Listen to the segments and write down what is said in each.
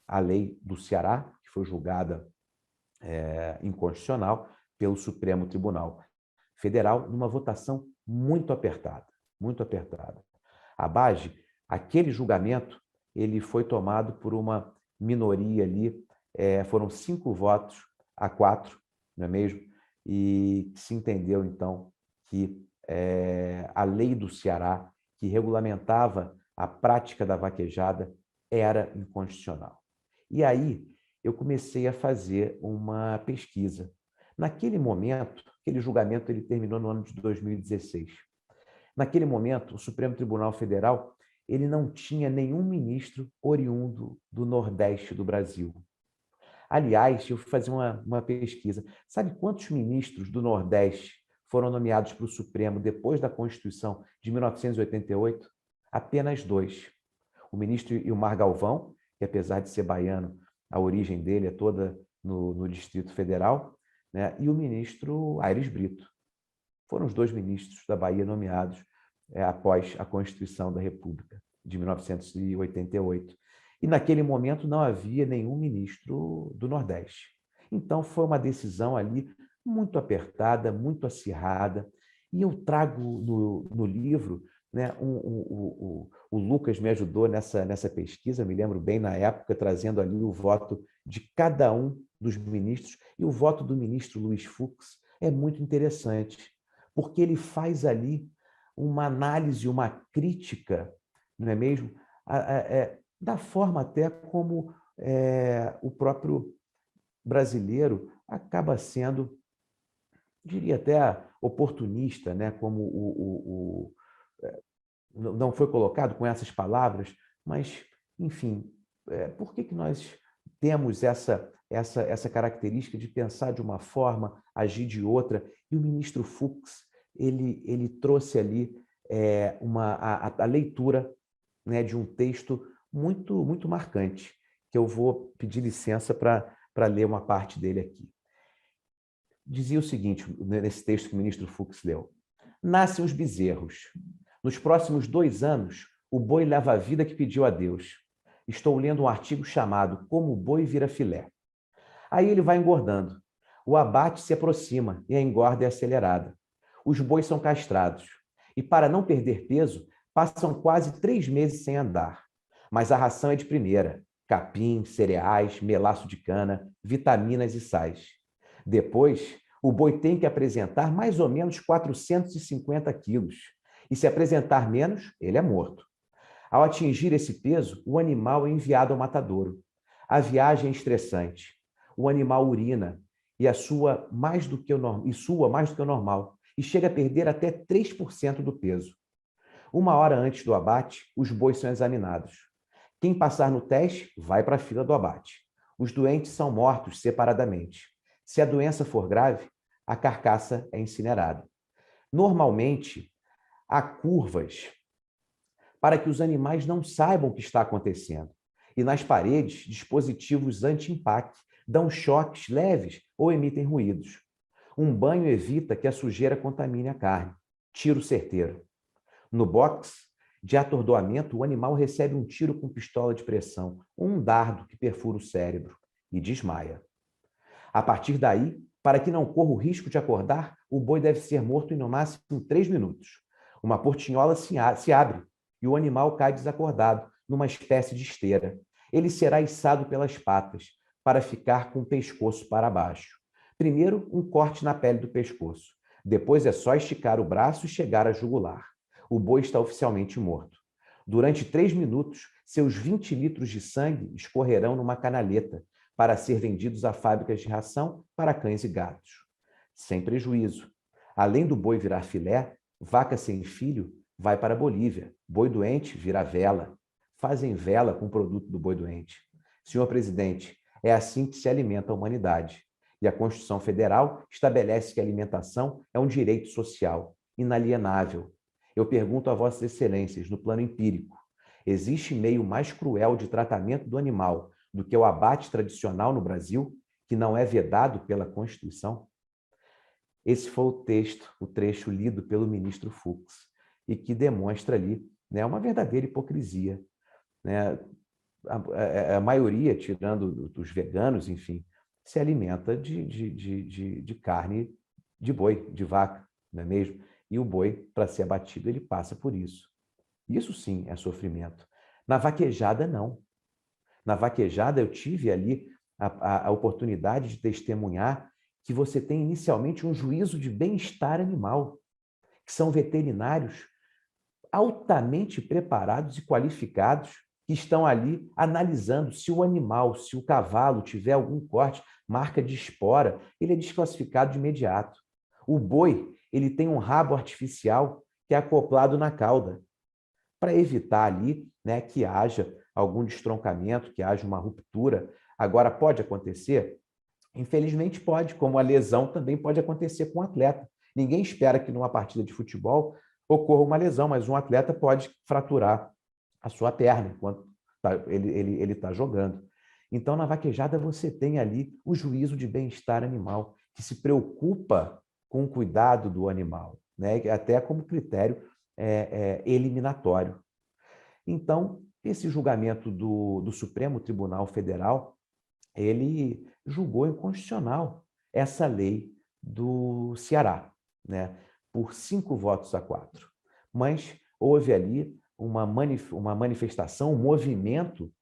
a lei do Ceará, que foi julgada inconstitucional pelo Supremo Tribunal Federal, numa votação muito apertada, muito apertada. Abage, aquele julgamento, ele foi tomado por uma minoria ali, foram 5 votos a 4, não é mesmo? E se entendeu, então, que a lei do Ceará, que regulamentava a prática da vaquejada, era inconstitucional. E aí eu comecei a fazer uma pesquisa. Naquele momento, aquele julgamento ele terminou no ano de 2016. Naquele momento, o Supremo Tribunal Federal ele não tinha nenhum ministro oriundo do Nordeste do Brasil. Aliás, eu fui fazer uma pesquisa. Sabe quantos ministros do Nordeste foram nomeados para o Supremo depois da Constituição de 1988? Apenas 2. O ministro Ilmar Galvão, que apesar de ser baiano, a origem dele é toda no Distrito Federal, né? E o ministro Aires Brito. Foram os 2 ministros da Bahia nomeados após a Constituição da República de 1988. E naquele momento não havia nenhum ministro do Nordeste. Então foi uma decisão ali muito apertada, muito acirrada. E eu trago no livro, né, o Lucas me ajudou nessa pesquisa, me lembro bem na época, trazendo ali o voto de cada um dos ministros. E o voto do ministro Luiz Fux é muito interessante, porque ele faz ali uma análise, uma crítica, não é mesmo? Da forma até como o próprio brasileiro acaba sendo, diria até oportunista, né? Como não foi colocado com essas palavras, mas, enfim, por que nós temos essa característica de pensar de uma forma, agir de outra? E o ministro Fux, ele trouxe ali a leitura, né, de um texto muito, muito marcante, que eu vou pedir licença para ler uma parte dele aqui. Dizia o seguinte, nesse texto que o ministro Fux leu: nascem os bezerros. Nos próximos 2 anos, o boi leva a vida que pediu a Deus. Estou lendo um artigo chamado Como o Boi Vira Filé. Aí ele vai engordando. O abate se aproxima e a engorda é acelerada. Os bois são castrados. E para não perder peso, passam quase 3 meses sem andar. Mas a ração é de primeira: capim, cereais, melaço de cana, vitaminas e sais. Depois, o boi tem que apresentar mais ou menos 450 quilos. E se apresentar menos, ele é morto. Ao atingir esse peso, o animal é enviado ao matadouro. A viagem é estressante. O animal urina e sua mais do que o normal e chega a perder até 3% do peso. 1 hora antes do abate, os bois são examinados. Quem passar no teste vai para a fila do abate. Os doentes são mortos separadamente. Se a doença for grave, a carcaça é incinerada. Normalmente, há curvas para que os animais não saibam o que está acontecendo. E nas paredes, dispositivos anti-impacto dão choques leves ou emitem ruídos. Um banho evita que a sujeira contamine a carne. Tiro certeiro. No box de atordoamento, o animal recebe um tiro com pistola de pressão ou um dardo que perfura o cérebro e desmaia. A partir daí, para que não corra o risco de acordar, o boi deve ser morto em no máximo 3 minutos. Uma portinhola se abre e o animal cai desacordado, numa espécie de esteira. Ele será içado pelas patas, para ficar com o pescoço para baixo. Primeiro, um corte na pele do pescoço. Depois é só esticar o braço e chegar à jugular. O boi está oficialmente morto. Durante 3 minutos, seus 20 litros de sangue escorrerão numa canaleta, para ser vendidos a fábricas de ração para cães e gatos. Sem prejuízo. Além do boi virar filé, vaca sem filho vai para a Bolívia. Boi doente vira vela. Fazem vela com o produto do boi doente. Senhor presidente, é assim que se alimenta a humanidade. E a Constituição Federal estabelece que a alimentação é um direito social, inalienável. Eu pergunto a Vossas Excelências, no plano empírico, existe meio mais cruel de tratamento do animal do que o abate tradicional no Brasil, que não é vedado pela Constituição? Esse foi o trecho lido pelo ministro Fux, e que demonstra ali, né, uma verdadeira hipocrisia, né? a maioria, tirando os veganos, enfim, se alimenta de carne de boi, de vaca, não é mesmo? E o boi, para ser abatido, ele passa por isso. Isso sim é sofrimento. Na vaquejada, não. Na vaquejada, eu tive ali a oportunidade de testemunhar que você tem inicialmente um juízo de bem-estar animal, que são veterinários altamente preparados e qualificados que estão ali analisando se o animal, se o cavalo tiver algum corte, marca de espora, ele é desclassificado de imediato. O boi, ele tem um rabo artificial que é acoplado na cauda, para evitar ali, né, que haja algum destroncamento, que haja uma ruptura. Agora, pode acontecer? Infelizmente pode, como a lesão também pode acontecer com o atleta. Ninguém espera que numa partida de futebol ocorra uma lesão, mas um atleta pode fraturar a sua perna enquanto ele está jogando. Então, na vaquejada, você tem ali o juízo de bem-estar animal, que se preocupa com o cuidado do animal, né? Até como critério eliminatório. Então, esse julgamento do Supremo Tribunal Federal, ele julgou inconstitucional essa lei do Ceará, né? Por 5 votos a 4. Mas houve ali uma manifestação, um movimento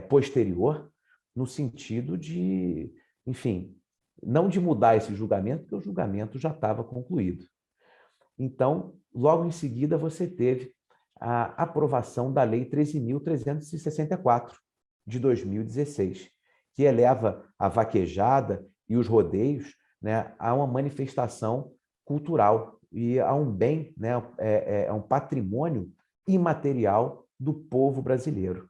posterior, no sentido de, enfim, não de mudar esse julgamento, porque o julgamento já estava concluído. Então, logo em seguida, você teve a aprovação da Lei 13.364, de 2016, que eleva a vaquejada e os rodeios, né, a uma manifestação cultural e a um bem, né, a um patrimônio imaterial do povo brasileiro.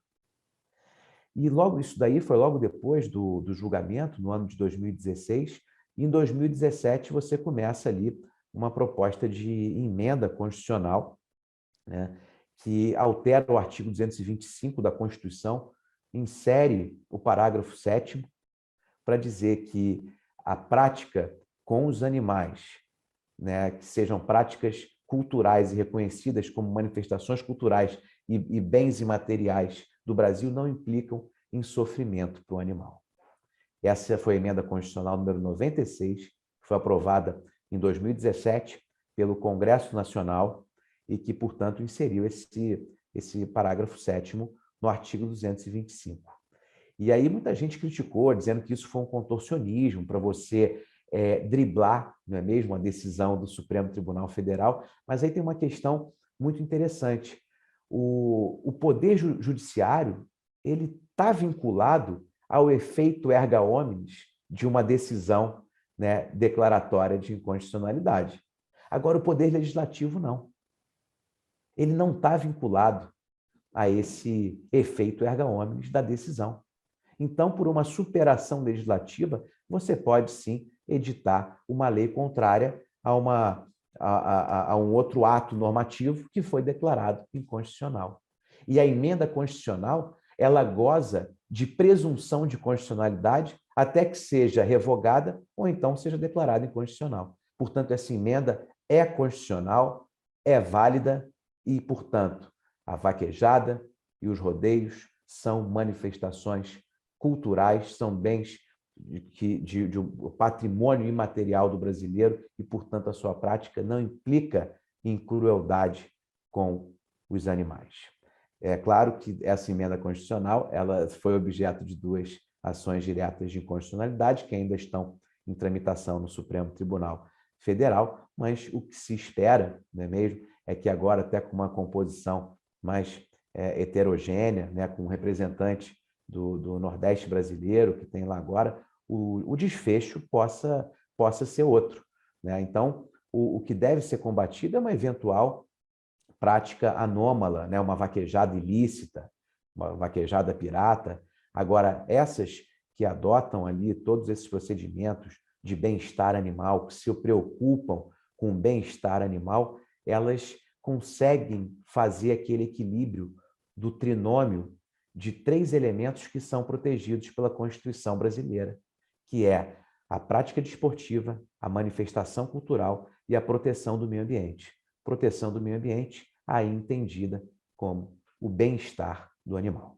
E logo isso daí foi logo depois do julgamento, no ano de 2016. E em 2017 você começa ali uma proposta de emenda constitucional, né, que altera o artigo 225 da Constituição, insere o parágrafo 7º para dizer que a prática com os animais, né, que sejam práticas culturais e reconhecidas como manifestações culturais e bens imateriais do Brasil, não implicam em sofrimento para o animal. Essa foi a emenda constitucional número 96, que foi aprovada em 2017 pelo Congresso Nacional e que, portanto, inseriu esse parágrafo 7º no artigo 225. E aí muita gente criticou, dizendo que isso foi um contorcionismo para você driblar, não é mesmo, a decisão do Supremo Tribunal Federal. Mas aí tem uma questão muito interessante. O Poder Judiciário ele está vinculado ao efeito erga omnes de uma decisão, né, declaratória de inconstitucionalidade. Agora, o Poder Legislativo não. Ele não está vinculado a esse efeito erga omnes da decisão. Então, por uma superação legislativa, você pode sim editar uma lei contrária a um outro ato normativo que foi declarado inconstitucional. E a emenda constitucional, ela goza de presunção de constitucionalidade até que seja revogada ou então seja declarada inconstitucional. Portanto, essa emenda é constitucional, é válida e, portanto, a vaquejada e os rodeios são manifestações culturais, são bens de patrimônio imaterial do brasileiro e, portanto, a sua prática não implica em crueldade com os animais. É claro que essa emenda constitucional ela foi objeto de 2 ações diretas de inconstitucionalidade que ainda estão em tramitação no Supremo Tribunal Federal, mas o que se espera, não é mesmo, é que agora, até com uma composição mais heterogênea, né, com um representante do Nordeste brasileiro, que tem lá agora, o desfecho possa ser outro, né? Então, o que deve ser combatido é uma eventual prática anômala, né? Uma vaquejada ilícita, uma vaquejada pirata. Agora, essas que adotam ali todos esses procedimentos de bem-estar animal, que se preocupam com o bem-estar animal, elas conseguem fazer aquele equilíbrio do trinômio de 3 elementos que são protegidos pela Constituição brasileira, que é a prática desportiva, a manifestação cultural e a proteção do meio ambiente. Proteção do meio ambiente, aí entendida como o bem-estar do animal.